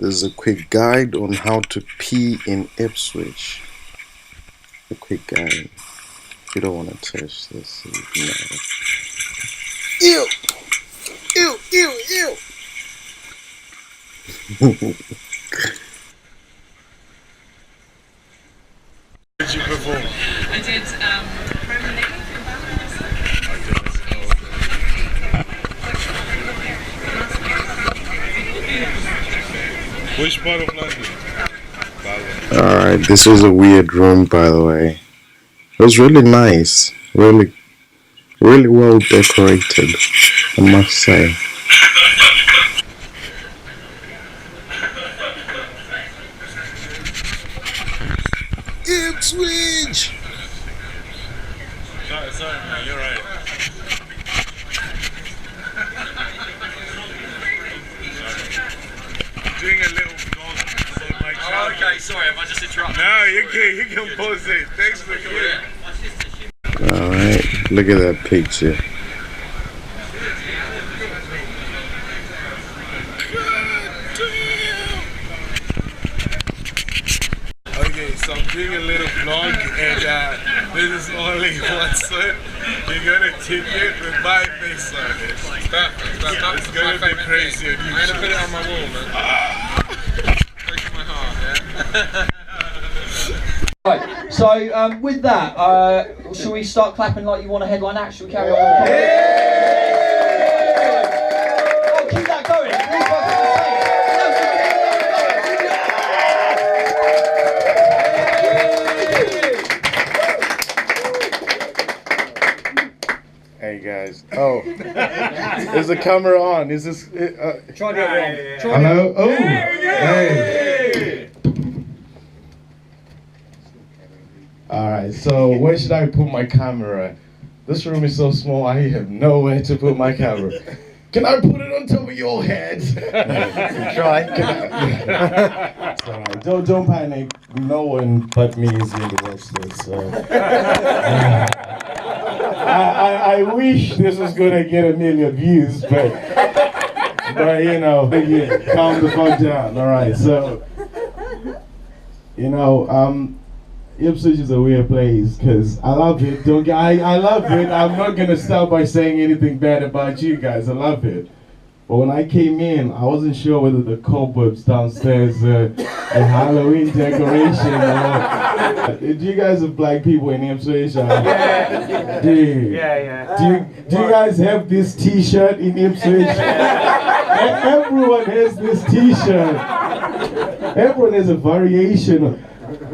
There's a quick guide on how to pee in Ipswich. A quick guide. You don't want to touch this. No. Ew! Ew! Ew! Ew! Did you perform? I did Roman League in Which part of London? Alright, this was a weird room, by the way. It was really nice. Really well decorated, I must say. Ipswich! Sorry, man, you're right. Doing a little vlog on my channel. Oh, okay, sorry, have I just interrupted? No, you can pause it. Thanks for coming. Alright, look at that picture. Okay, so I'm doing a little vlog and this is only one set. You're gonna tip it with my face on it. Stop. It's gonna be crazy on YouTube. I'm gonna put it on my wall, man. Breaks my heart, yeah? Right, so with that, shall we start clapping like you want a headline act? Shall we carry on? Oh, keep that going. Hey guys. Oh. Is the camera on? Is this... Try to get one. Hello? Oh! Hey! Alright, so where should I put my camera? This room is so small, I have nowhere to put my camera. Can I put it on top of your head? Try. Sorry, don't panic. No one but me is going to watch this. So. I wish this was going to get 1 million views, but you know, calm the fuck down. Alright, so, you know, Ipswich is a weird place because I love it. I love it. I'm not gonna start by saying anything bad about you guys. I love it. But when I came in, I wasn't sure whether the cobwebs downstairs a Halloween decoration or. Do you guys have black people in Ipswich? Yeah. Dude. Yeah. Do you guys have this T-shirt in Ipswich? Everyone has this T-shirt. Everyone has a variation.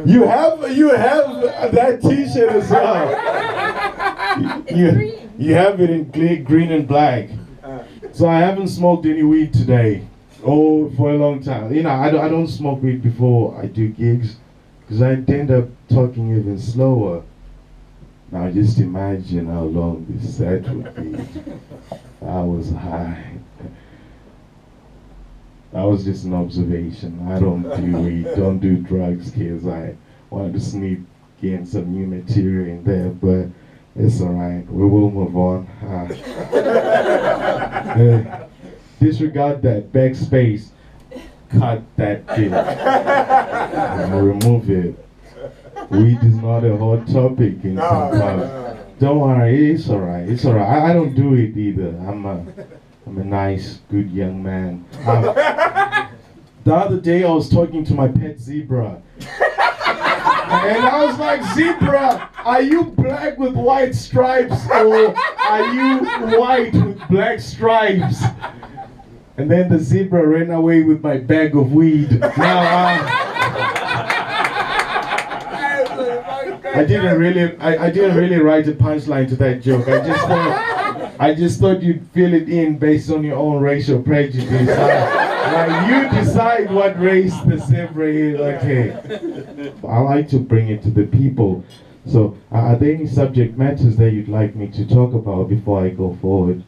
You have that T-shirt as well. You have it in green and black. So I haven't smoked any weed today, for a long time. You know, I don't smoke weed before I do gigs, because I end up talking even slower. Now just imagine how long this set would be. I was high. That was just an observation. I don't do weed, don't do drugs, kids. I wanted to sneak in some new material in there, but it's alright. We will move on. Disregard that backspace. Cut that bit. Remove it. Weed is not a hot topic in some parts. Don't worry, it's alright. It's alright. I don't do it either. I'm a nice, good young man. The other day I was talking to my pet zebra. And I was like, zebra, are you black with white stripes or are you white with black stripes? And then the zebra ran away with my bag of weed. Now, I didn't really write a punchline to that joke. I just thought you'd fill it in based on your own racial prejudice. You decide what race the zebra is. Okay. I like to bring it to the people. So, are there any subject matters that you'd like me to talk about before I go forward?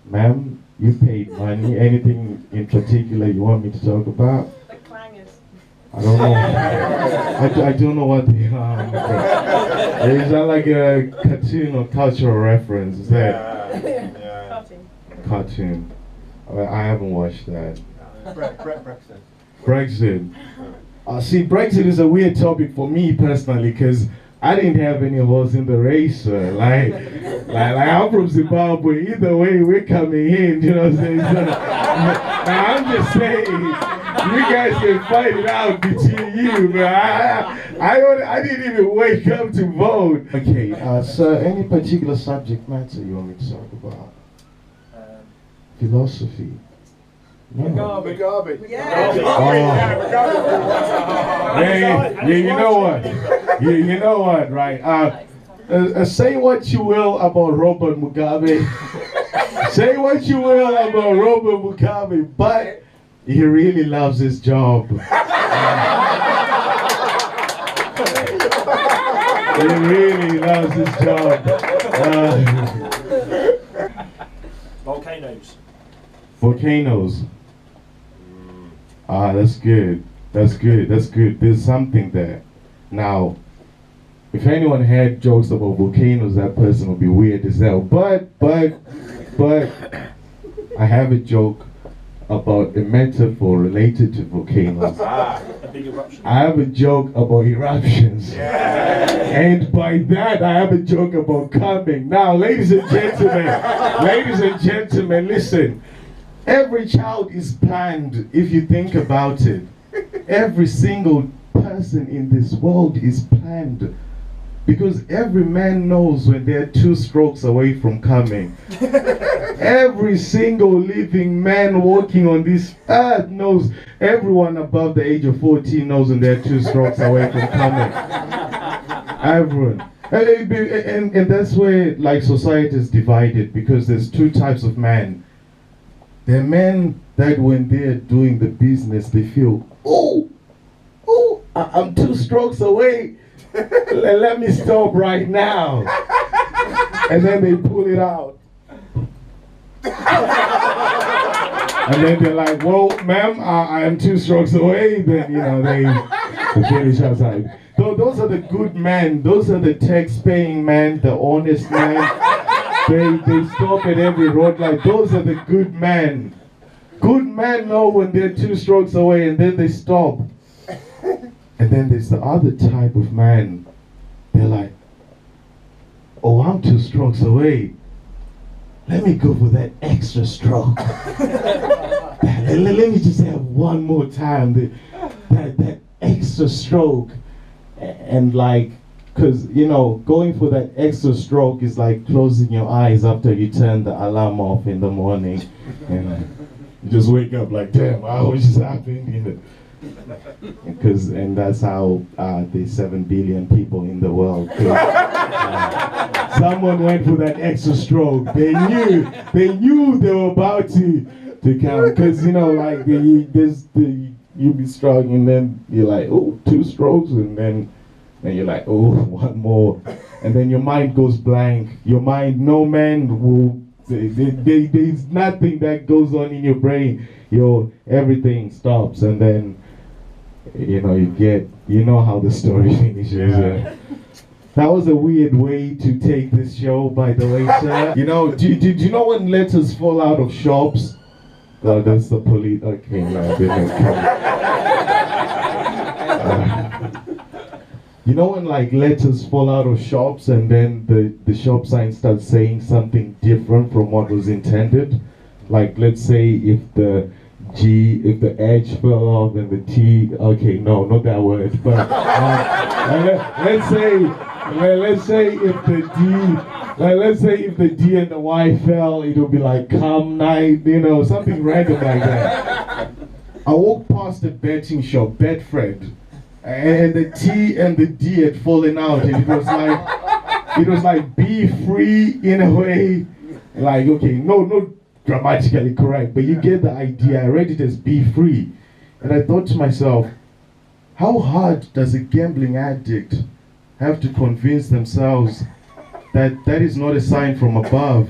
Ma'am, you paid money. Anything in particular you want me to talk about? The clangers. I don't know. I don't know what they are. Is that like a cartoon or cultural reference? Is that? Cartoon. Cartoon. I haven't watched that. Brexit. Brexit. See, Brexit is a weird topic for me personally because I didn't have any horse in the race. Like I'm from Zimbabwe. Either way, we're coming in. You know what I'm saying? So, now I'm just saying, you guys can fight it out between you, but I didn't even wake up to vote. Okay, so any particular subject matter you want me to talk about? Philosophy. No. Mugabe. Hey, you know what? You know what, right? Say what you will about Robert Mugabe. Say what you will about Robert Mugabe, but he really loves his job. He really loves his job. Volcanoes. Volcanoes. That's good. That's good. That's good. There's something there. Now, if anyone had jokes about volcanoes, that person would be weird as hell. But I have a joke about a metaphor related to volcanoes. A big eruption. I have a joke about eruptions. And by that, I have a joke about coming. Now, ladies and gentlemen, listen. Every child is planned, if you think about it. Every single person in this world is planned. Because every man knows when they're 2 strokes away from coming. Every single living man walking on this earth knows. Everyone above the age of 14 knows when they're 2 strokes away from coming. Everyone. And that's where like society is divided, because there's 2 types of men. There are men that when they're doing the business, they feel, I'm 2 strokes away. Let me stop right now. And then they pull it out. And then they're like, well, ma'am, I am 2 strokes away. Then, you know, they finish outside. So those are the good men. Those are the tax-paying men, the honest men. They stop at every road light. Those are the good men. Good men know when they're 2 strokes away, and then they stop. And then there's the other type of man. They're like, oh, I'm 2 strokes away. Let me go for that extra stroke. Let me just have one more time. That extra stroke. And like, because, you know, going for that extra stroke is like closing your eyes after you turn the alarm off in the morning. And you just wake up like, damn, what just happened? You know? And that's how there's 7 billion people in the world. Someone went for that extra stroke. They knew they were about to count. Because, you know, like, you be strong, and then you're like, oh, 2 strokes, and then you're like, oh, 1 more. And then your mind goes blank. Your mind, no man will, there's nothing that goes on in your brain. Everything stops, and then, you know how the story finishes. That was a weird way to take this show, by the way, sir. You know, do you know when letters fall out of shops? Oh, that's the police. Okay, no, I didn't you know when like letters fall out of shops, and then the shop sign starts saying something different from what was intended? Like, let's say if the H fell off and the T, okay, no, not that word, but let's say if the D and the Y fell, it'll be like come night, you know, something random like that. I walked past a betting shop, Betfred, and the T and the D had fallen out, and it was like be free in a way, like, okay, no grammatically correct, but you get the idea. I read it as be free, and I thought to myself, how hard does a gambling addict have to convince themselves that is not a sign from above?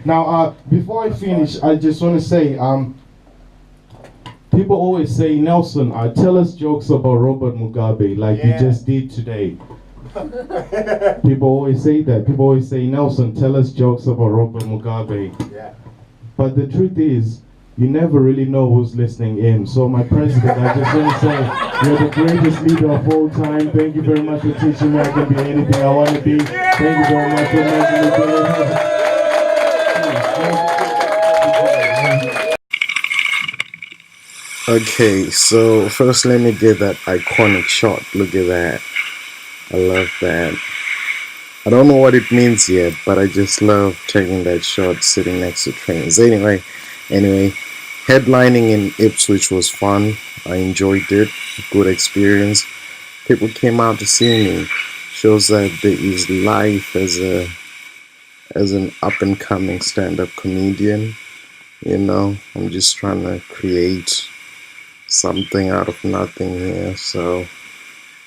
Now, before I finish, I just want to say, people always say, Nelson, tell us jokes about Robert Mugabe, like you just did today. People always say that. People always say, Nelson, tell us jokes about Robert Mugabe. Yeah. But the truth is, you never really know who's listening in. So my president, I just want to say, you're the greatest leader of all time. Thank you very much for teaching me I can be anything I want to be. Thank you very much for making me do it. Okay, so first let me get that iconic shot. Look at that. I love that. I don't know what it means yet, but I just love taking that shot sitting next to trains. Anyway, headlining in Ipswich was fun. I enjoyed it. Good experience. People came out to see me. Shows that there is life as an up and coming stand-up comedian. You know, I'm just trying to create something out of nothing here, so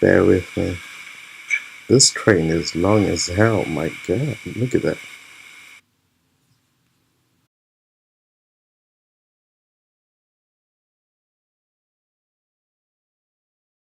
bear with me. This train is long as hell. My god, look at that.